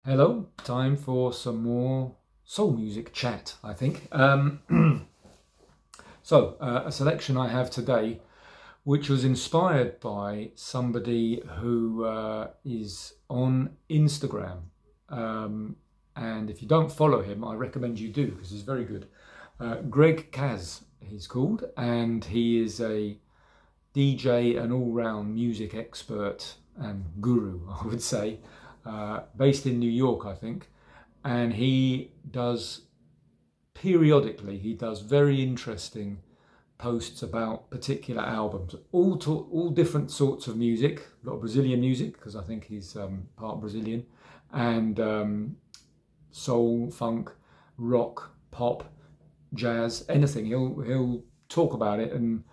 Hello, time for some more soul music chat, I think. A selection I have today, which was inspired by somebody who is on Instagram. And if you don't follow him, I recommend you do, because he's very good. Greg Kaz, he's called, and he is a DJ and all-round music expert and guru, I would say. Based in New York, I think, and he does very interesting posts about particular albums, all different sorts of music, a lot of Brazilian music, because I think he's part Brazilian, and soul, funk, rock, pop, jazz, anything. He'll talk about it and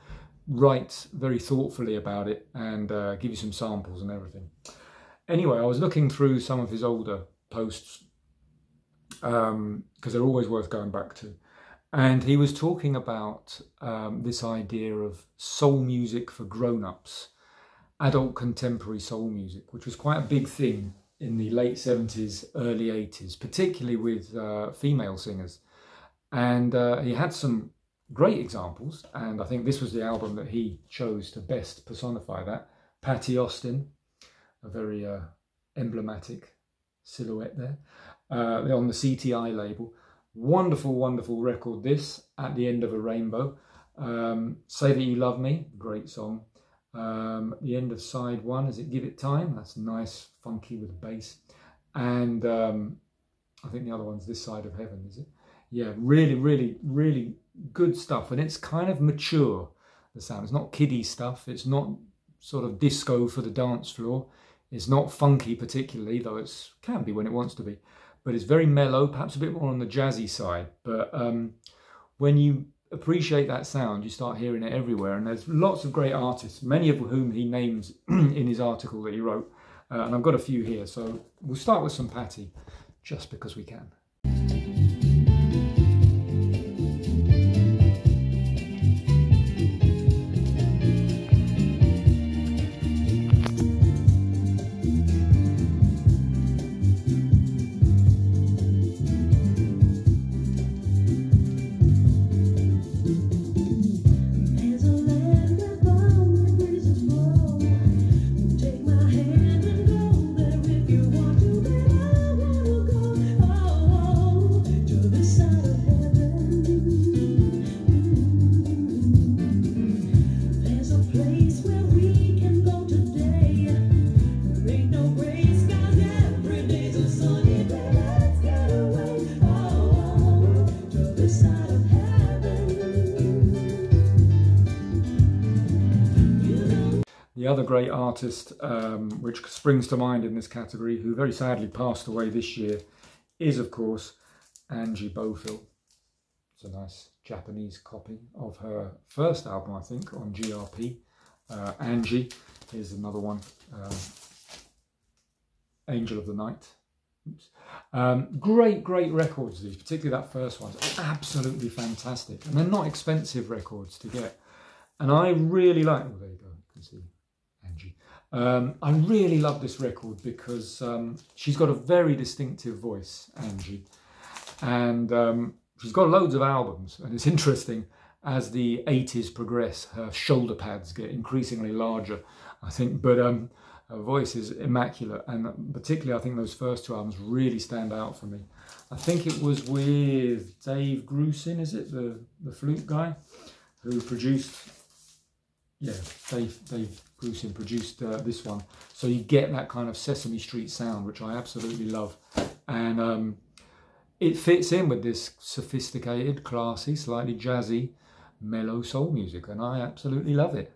write very thoughtfully about it, and give you some samples and everything. Anyway, I was looking through some of his older posts because they're always worth going back to. And he was talking about this idea of soul music for grown-ups, adult contemporary soul music, which was quite a big thing in the late 70s, early 80s, particularly with female singers. And he had some great examples, and I think this was the album that he chose to best personify that. Patti Austin, a very emblematic silhouette there, on the CTI label. Wonderful, wonderful record this, At the End of a Rainbow. Say That You Love Me, great song. At the end of side one, is it Give It Time? That's nice, funky with bass. And I think the other one's This Side of Heaven, is it? Yeah, really, really, really good stuff. And it's kind of mature, the sound. It's not kiddie stuff. It's not sort of disco for the dance floor. It's not funky particularly, though it can be when it wants to be. But it's very mellow, perhaps a bit more on the jazzy side. But when you appreciate that sound, you start hearing it everywhere. And there's lots of great artists, many of whom he names in his article that he wrote. And I've got a few here. So we'll start with some Patti, just because we can. The other great artist, which springs to mind in this category, who very sadly passed away this year, is of course Angie Bofill. It's a nice Japanese copy of her first album, I think, on GRP. Angie is another one. Angel of the Night. Great records, these, particularly that first one. Absolutely fantastic. And they're not expensive records to get. And I really like, oh, there you go, you can see Angie. I really love this record because she's got a very distinctive voice, Angie. And she's got loads of albums. And it's interesting, as the 80s progress, her shoulder pads get increasingly larger, I think. But her voice is immaculate. And particularly, I think those first two albums really stand out for me. I think it was with Dave Grusin, is it? The flute guy who produced... Yeah, Dave Grusin produced this one. So you get that kind of Sesame Street sound, which I absolutely love. And it fits in with this sophisticated, classy, slightly jazzy, mellow soul music. And I absolutely love it.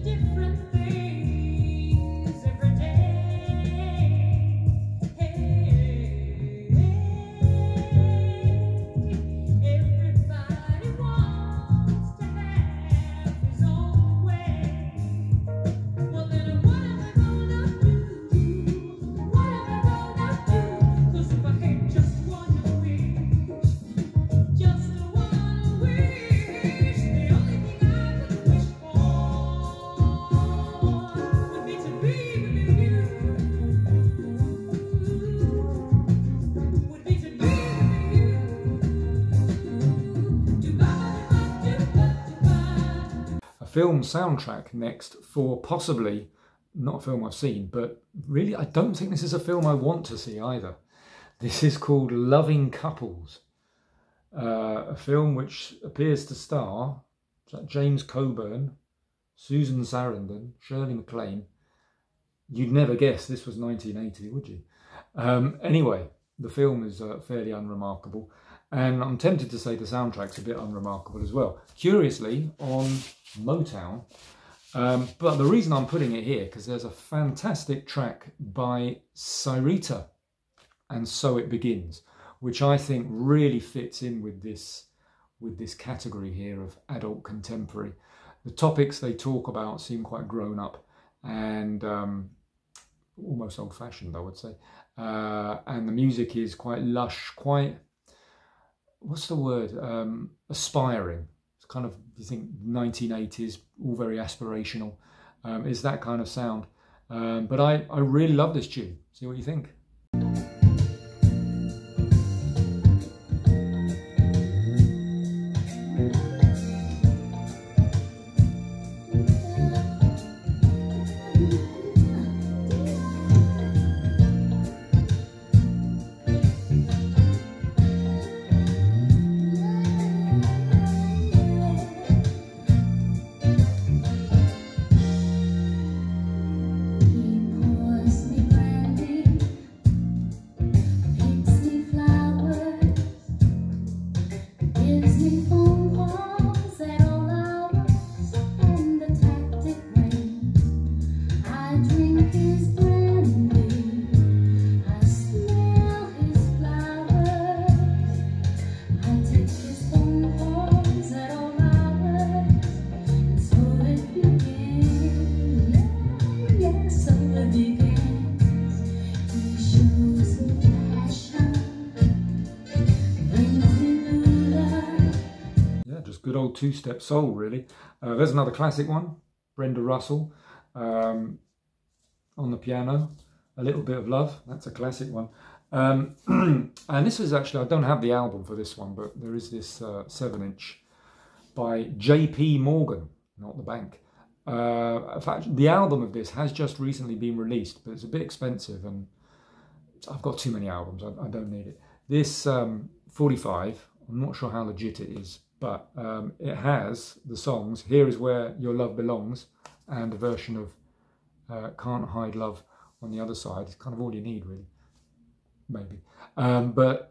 Different things every day. film soundtrack next for possibly, not a film I've seen, but really I don't think this is a film I want to see either. This is called Loving Couples, a film which appears to star James Coburn, Susan Sarandon, Shirley MacLaine. You'd never guess this was 1980, would you? Anyway, the film is fairly unremarkable, and I'm tempted to say the soundtrack's a bit unremarkable as well. Curiously, on Motown, but the reason I'm putting it here, because there's a fantastic track by Syreeta, and So It Begins, which I think really fits in with this category here of adult contemporary. The topics they talk about seem quite grown up and almost old-fashioned, I would say. And the music is quite lush, quite, what's the word, aspiring. It's kind of, you think 1980s, all very aspirational. It's that kind of sound. But I really love this tune. See what you think. Good old two-step soul, really. There's another classic one, Brenda Russell on the piano, A Little Bit of Love. That's a classic one. And this is actually, I don't have the album for this one, but there is this 7-inch by J.P. Morgan, not the bank. In fact, the album of this has just recently been released, but it's a bit expensive and I've got too many albums, I don't need it. This 45, I'm not sure how legit it is, but it has the songs Here Is Where Your Love Belongs and a version of Can't Hide Love on the other side. It's kind of all you need, really, maybe. But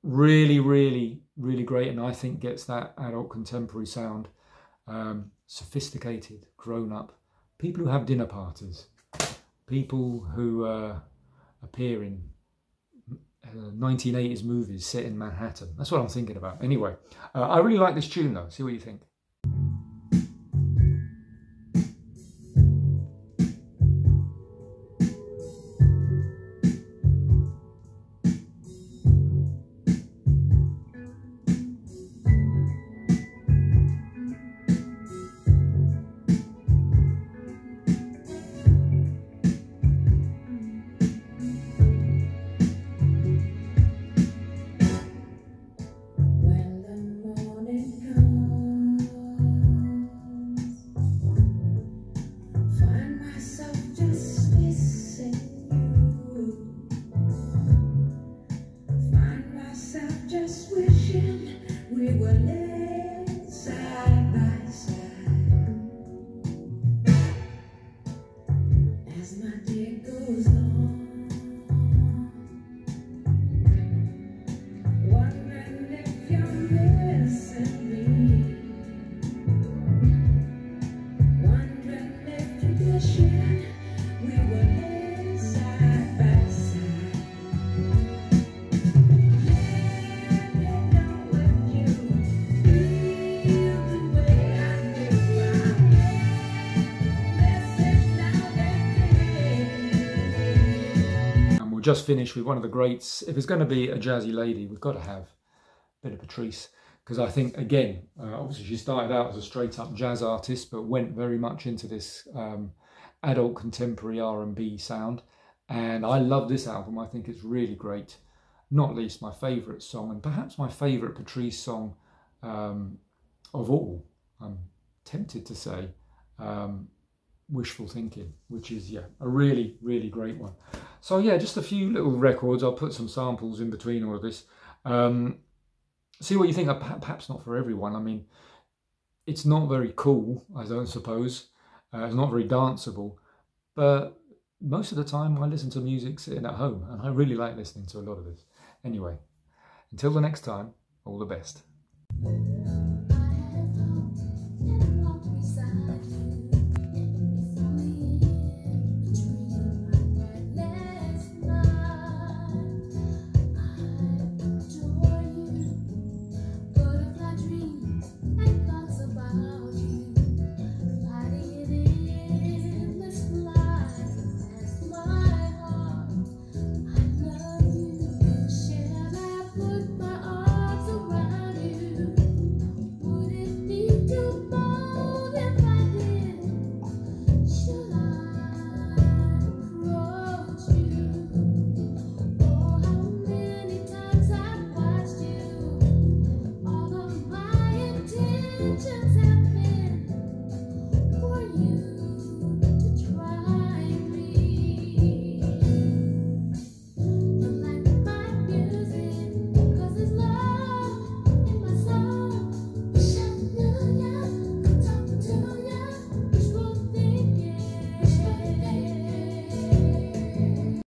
really, really, really great, and I think gets that adult contemporary sound. Sophisticated, grown up, people who have dinner parties, people who appear in 1980s movies set in Manhattan. That's what I'm thinking about. Anyway, I really like this tune though. See what you think. Just finished with one of the greats. If it's going to be a jazzy lady, we've got to have a bit of Patrice, because I think, again, obviously she started out as a straight up jazz artist, but went very much into this adult contemporary R&B sound. And I love this album. I think it's really great. Not least my favourite song, and perhaps my favourite Patrice song of all, I'm tempted to say, wishful thinking, which is, yeah, a really, really great one. So yeah, just a few little records. I'll put some samples in between all of this. See what you think. Perhaps not for everyone. I mean, it's not very cool, I don't suppose. It's not very danceable, but most of the time I listen to music sitting at home, and I really like listening to a lot of this. Anyway, until the next time, all the best.